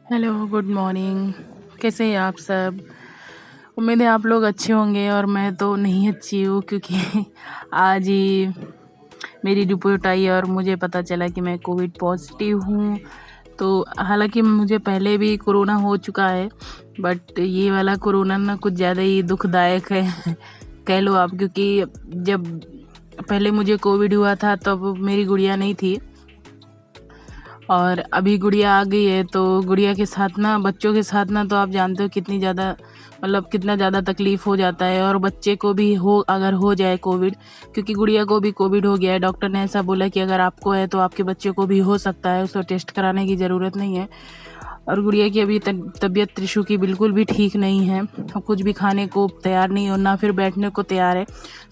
Hello, good morning. कैसे हैं आप सब? उम्मीद है आप लोग अच्छे होंगे और मैं तो नहीं अच्छी हूँ क्योंकि आज ही मेरी रिपोर्ट आई और मुझे पता चला कि मैं कोविड पॉजिटिव हूँ। तो हालांकि मुझे पहले भी कोरोना हो चुका है, बट ये वाला कोरोना ना कुछ ज़्यादा ही दुखदायक है कह लो आप, क्योंकि जब पहले मुझे कोविड हुआ था तब मेरी गुड़िया नहीं थी और अभी गुड़िया आ गई है। तो गुड़िया के साथ ना, बच्चों के साथ ना, तो आप जानते हो कितनी ज़्यादा, मतलब कितना ज़्यादा तकलीफ़ हो जाता है। और बच्चे को भी हो, अगर हो जाए कोविड, क्योंकि गुड़िया को भी कोविड हो गया है। डॉक्टर ने ऐसा बोला कि अगर आपको है तो आपके बच्चे को भी हो सकता है, उसको टेस्ट कराने की ज़रूरत नहीं है। और गुड़िया की अभी तबीयत त्रिशु की बिल्कुल भी ठीक नहीं है, कुछ भी खाने को तैयार नहीं हो, ना फिर बैठने को तैयार है।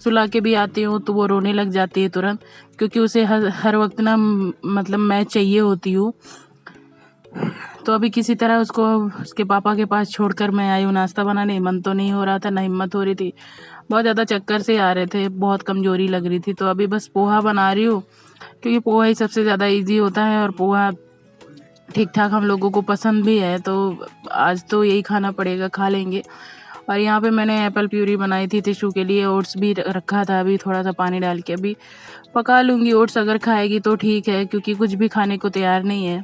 सुला के भी आती हूँ तो वो रोने लग जाती है तुरंत, क्योंकि उसे हर वक्त ना, मतलब मैं चाहिए होती हूँ। तो अभी किसी तरह उसको उसके पापा के पास छोड़कर मैं आई हूँ नाश्ता बनाने। मन तो नहीं हो रहा था, ना हिम्मत हो रही थी, बहुत ज़्यादा चक्कर से आ रहे थे, बहुत कमज़ोरी लग रही थी। तो अभी बस पोहा बना रही हूँ, क्योंकि पोहा ही सबसे ज़्यादा इजी होता है और पोहा ठीक ठाक हम लोगों को पसंद भी है। तो आज तो यही खाना पड़ेगा, खा लेंगे। और यहाँ पे मैंने एप्पल प्यूरी बनाई थी टिशू के लिए, ओट्स भी रखा था, अभी थोड़ा सा पानी डाल के अभी पका लूँगी। ओट्स अगर खाएगी तो ठीक है, क्योंकि कुछ भी खाने को तैयार नहीं है।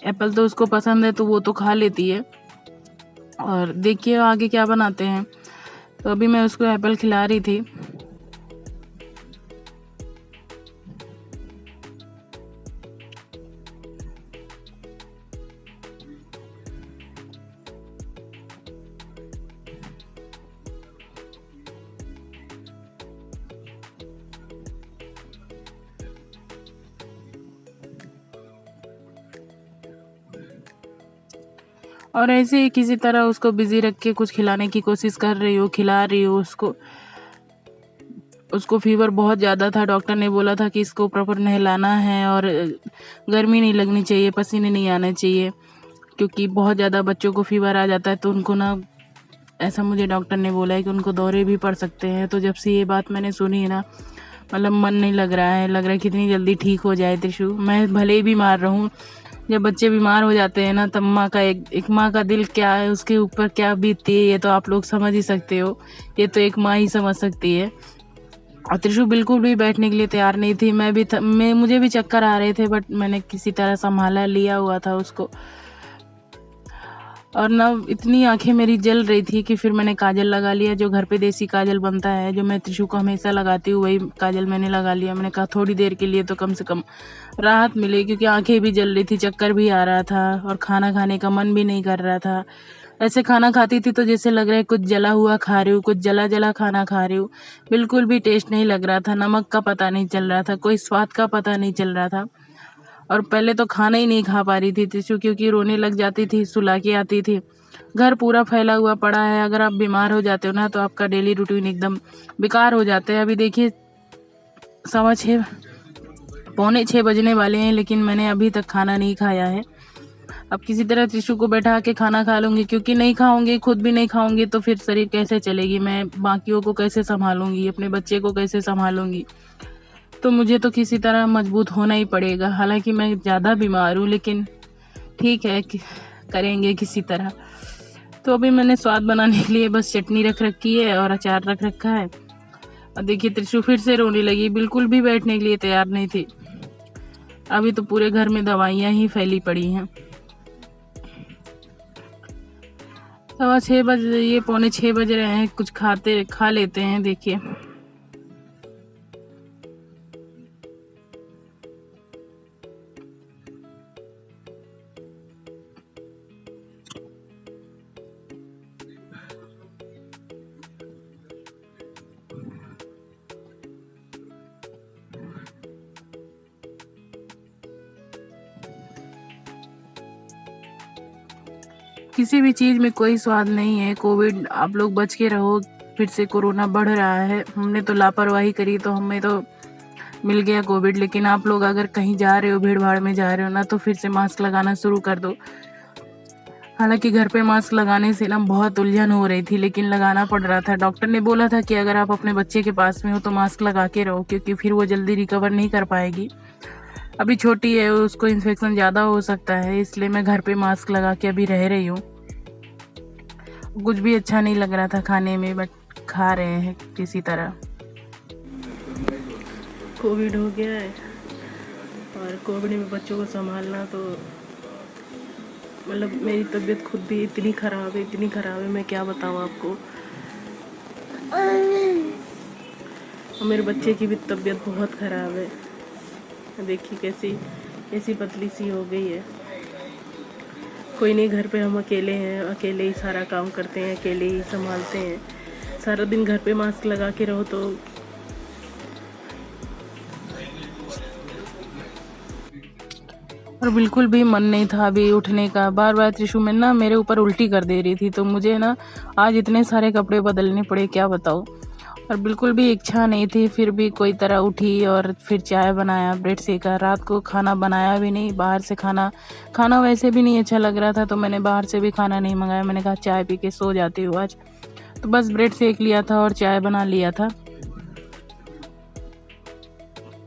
एप्पल तो उसको पसंद है तो वो तो खा लेती है। और देखिए आगे क्या बनाते हैं। तो अभी मैं उसको एप्पल खिला रही थी। और ऐसे ही किसी तरह उसको बिजी रख के कुछ खिलाने की कोशिश कर रही हूँ, खिला रही हूँ उसको। उसको फीवर बहुत ज़्यादा था, डॉक्टर ने बोला था कि इसको प्रॉपर नहलाना है और गर्मी नहीं लगनी चाहिए, पसीने नहीं आने चाहिए, क्योंकि बहुत ज़्यादा बच्चों को फीवर आ जाता है तो उनको ना, ऐसा मुझे डॉक्टर ने बोला है कि उनको दौरे भी पड़ सकते हैं। तो जब से ये बात मैंने सुनी है ना, मतलब मन नहीं लग रहा है, लग रहा है कितनी जल्दी ठीक हो जाए त्रिशु। मैं भले ही बीमार रहूँ, जब बच्चे बीमार हो जाते हैं ना, तब माँ का एक माँ का दिल क्या है, उसके ऊपर क्या बीतती है, ये तो आप लोग समझ ही सकते हो। ये तो एक माँ ही समझ सकती है। और त्रिशु बिल्कुल भी बैठने के लिए तैयार नहीं थी। मुझे भी चक्कर आ रहे थे, बट मैंने किसी तरह संभाला, लिया हुआ था उसको। और ना इतनी आंखें मेरी जल रही थी कि फिर मैंने काजल लगा लिया, जो घर पे देसी काजल बनता है, जो मैं त्रिशु को हमेशा लगाती हूँ, वही काजल मैंने लगा लिया। मैंने कहा थोड़ी देर के लिए तो कम से कम राहत मिले, क्योंकि आंखें भी जल रही थी, चक्कर भी आ रहा था और खाना खाने का मन भी नहीं कर रहा था। ऐसे खाना खाती थी तो जैसे लग रहा है कुछ जला हुआ खा रही हूँ, कुछ जला जला खाना खा रही हूँ। बिल्कुल भी टेस्ट नहीं लग रहा था, नमक का पता नहीं चल रहा था, कोई स्वाद का पता नहीं चल रहा था। और पहले तो खाना ही नहीं खा पा रही थी त्रिशु, क्योंकि रोने लग जाती थी, सुला के आती थी। घर पूरा फैला हुआ पड़ा है, अगर आप बीमार हो जाते हो ना तो आपका डेली रूटीन एकदम बेकार हो जाता है। अभी देखिए 6:15 6:45 बजने वाले हैं, लेकिन मैंने अभी तक खाना नहीं खाया है। अब किसी तरह त्रिशु को बैठा के खाना खा लूँगी, क्योंकि नहीं खाऊंगी, खुद भी नहीं खाऊंगी तो फिर शरीर कैसे चलेगी, मैं बाकियों को कैसे संभालूंगी, अपने बच्चे को कैसे संभालूंगी। तो मुझे तो किसी तरह मजबूत होना ही पड़ेगा। हालांकि मैं ज़्यादा बीमार हूँ, लेकिन ठीक है करेंगे किसी तरह। तो अभी मैंने स्वाद बनाने के लिए बस चटनी रख रखी है और अचार रख रखा है। और देखिए त्रिशु फिर से रोने लगी, बिल्कुल भी बैठने के लिए तैयार नहीं थी। अभी तो पूरे घर में दवाइयाँ ही फैली पड़ी हैं। 6:15 बज, ये 5:45 बज रहे हैं, कुछ खा लेते हैं। देखिए किसी भी चीज़ में कोई स्वाद नहीं है। कोविड, आप लोग बच के रहो, फिर से कोरोना बढ़ रहा है। हमने तो लापरवाही करी तो हमें तो मिल गया कोविड, लेकिन आप लोग अगर कहीं जा रहे हो, भीड़ भाड़ में जा रहे हो ना, तो फिर से मास्क लगाना शुरू कर दो। हालांकि घर पे मास्क लगाने से ना बहुत उलझन हो रही थी, लेकिन लगाना पड़ रहा था। डॉक्टर ने बोला था कि अगर आप अपने बच्चे के पास में हो तो मास्क लगा के रहो, क्योंकि फिर वो जल्दी रिकवर नहीं कर पाएगी। अभी छोटी है, उसको इन्फेक्शन ज़्यादा हो सकता है, इसलिए मैं घर पे मास्क लगा के अभी रह रही हूँ। कुछ भी अच्छा नहीं लग रहा था खाने में, बट खा रहे हैं किसी तरह। कोविड हो गया है और कोविड में बच्चों को संभालना तो मतलब मेरी तबीयत खुद भी इतनी ख़राब है, मैं क्या बताऊँ आपको। और मेरे बच्चे की भी तबीयत बहुत ख़राब है, देखिए कैसी पतली सी हो गई है। कोई नहीं, घर पे हम अकेले हैं, अकेले ही सारा काम करते हैं, अकेले ही संभालते हैं। सारा दिन घर पे मास्क लगा के रहो तो और बिल्कुल भी मन नहीं था अभी उठने का। बार बार त्रिशु में ना मेरे ऊपर उल्टी कर दे रही थी, तो मुझे ना आज इतने सारे कपड़े बदलने पड़े, क्या बताऊँ। और बिल्कुल भी इच्छा नहीं थी, फिर भी कोई तरह उठी और फिर चाय बनाया, ब्रेड सेका। रात को खाना बनाया भी नहीं, बाहर से खाना वैसे भी नहीं अच्छा लग रहा था, तो मैंने बाहर से भी खाना नहीं मंगाया। मैंने कहा चाय पी के सो जाती हूँ आज, तो बस ब्रेड सेक लिया था और चाय बना लिया था।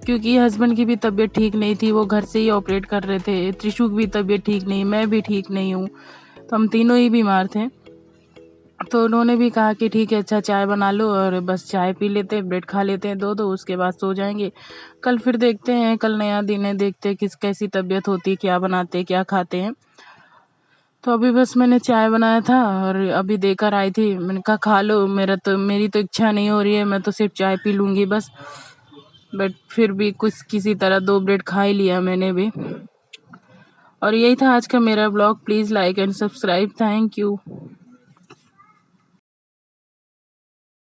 क्योंकि हस्बैंड की भी तबीयत ठीक नहीं थी, वो घर से ही ऑपरेट कर रहे थे। त्रिशु की भी तबीयत ठीक नहीं, मैं भी ठीक नहीं हूँ, तो हम तीनों ही बीमार थे। तो उन्होंने भी कहा कि ठीक है, अच्छा चाय बना लो और बस चाय पी लेते हैं, ब्रेड खा लेते हैं दो, उसके बाद सो जाएंगे। कल फिर देखते हैं, कल नया दिन है, देखते हैं कैसी तबीयत होती है, क्या बनाते क्या खाते हैं। तो अभी बस मैंने चाय बनाया था और अभी देकर आई थी, मैंने कहा खा लो, मेरी तो इच्छा नहीं हो रही है, मैं तो सिर्फ चाय पी लूँगी बस। बट फिर भी कुछ किसी तरह 2 ब्रेड खा ही लिया मैंने भी। और यही था आज का मेरा blog. Please like and subscribe. Thank you.